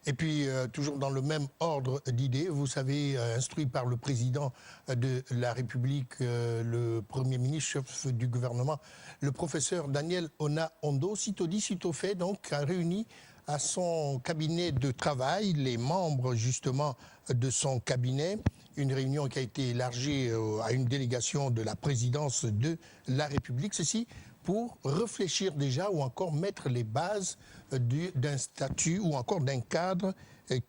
Et puis, toujours dans le même ordre d'idées, vous savez, instruit par le président de la République, le Premier ministre, chef du gouvernement, le professeur Daniel Ona-Ondo, sitôt dit, sitôt fait, donc, a réuni à son cabinet de travail les membres, justement, de son cabinet. Une réunion qui a été élargie à une délégation de la présidence de la République. Ceci pour réfléchir déjà ou encore mettre les bases d'un statut ou encore d'un cadre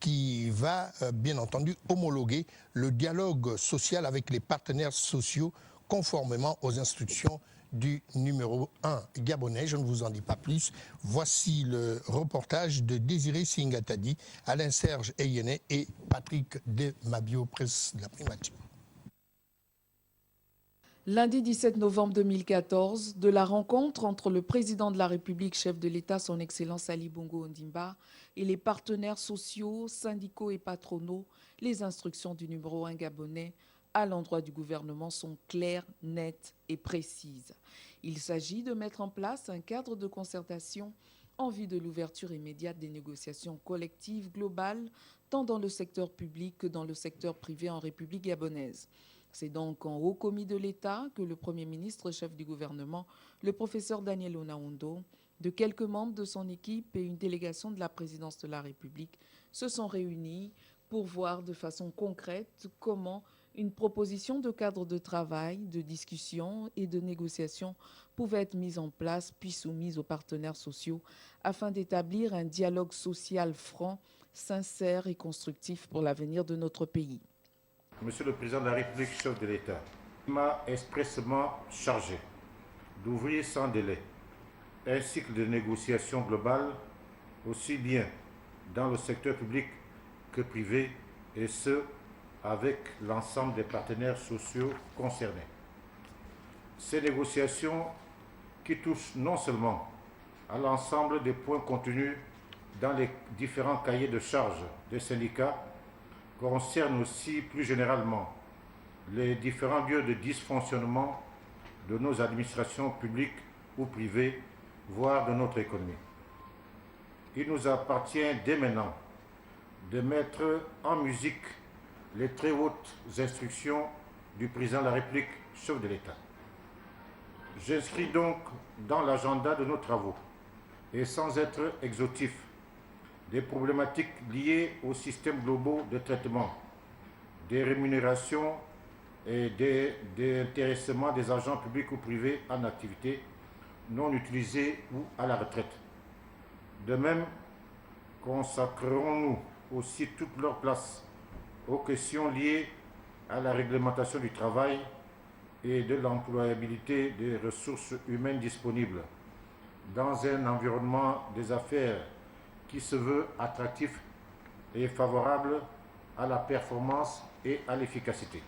qui va bien entendu homologuer le dialogue social avec les partenaires sociaux conformément aux instructions du numéro 1 gabonais. Je ne vous en dis pas plus. Voici le reportage de Désiré Singatadi, Alain-Serge Eyene et Patrick de Mabio, presse de la primature. Lundi 17 novembre 2014, de la rencontre entre le président de la République, chef de l'État, son Excellence Ali Bongo Ondimba, et les partenaires sociaux, syndicaux et patronaux, les instructions du numéro 1 gabonais à l'endroit du gouvernement sont claires, nettes et précises. Il s'agit de mettre en place un cadre de concertation en vue de l'ouverture immédiate des négociations collectives globales, tant dans le secteur public que dans le secteur privé en République gabonaise. C'est donc en haut commis de l'État que le Premier ministre, chef du gouvernement, le professeur Daniel Ona-Ondo, de quelques membres de son équipe et une délégation de la présidence de la République se sont réunis pour voir de façon concrète comment une proposition de cadre de travail, de discussion et de négociation pouvait être mise en place puis soumise aux partenaires sociaux afin d'établir un dialogue social franc, sincère et constructif pour l'avenir de notre pays. Monsieur le Président de la République, chef de l'État, m'a expressément chargé d'ouvrir sans délai un cycle de négociation globale, aussi bien dans le secteur public que privé, et ce, avec l'ensemble des partenaires sociaux concernés. Ces négociations qui touchent non seulement à l'ensemble des points contenus dans les différents cahiers de charges des syndicats, concernent aussi plus généralement les différents lieux de dysfonctionnement de nos administrations publiques ou privées, voire de notre économie. Il nous appartient dès maintenant de mettre en musique les très hautes instructions du président de la République, chef de l'État. J'inscris donc dans l'agenda de nos travaux, et sans être exhaustif, des problématiques liées aux systèmes globaux de traitement, des rémunérations et des intéressements des agents publics ou privés en activité non utilisés ou à la retraite. De même, consacrerons-nous aussi toute leur place aux questions liées à la réglementation du travail et de l'employabilité des ressources humaines disponibles dans un environnement des affaires qui se veut attractif et favorable à la performance et à l'efficacité.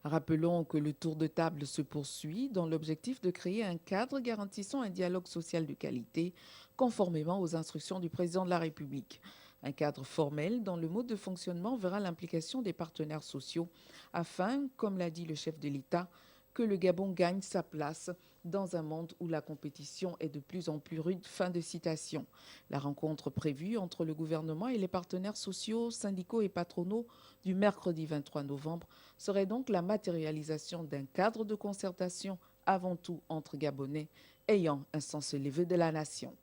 Rappelons que le tour de table se poursuit dans l'objectif de créer un cadre garantissant un dialogue social de qualité conformément aux instructions du président de la République. Un cadre formel dont le mode de fonctionnement verra l'implication des partenaires sociaux afin, comme l'a dit le chef de l'État, que le Gabon gagne sa place dans un monde où la compétition est de plus en plus rude. Fin de citation. La rencontre prévue entre le gouvernement et les partenaires sociaux, syndicaux et patronaux du mercredi 23 novembre serait donc la matérialisation d'un cadre de concertation avant tout entre Gabonais ayant un sens élevé de la nation.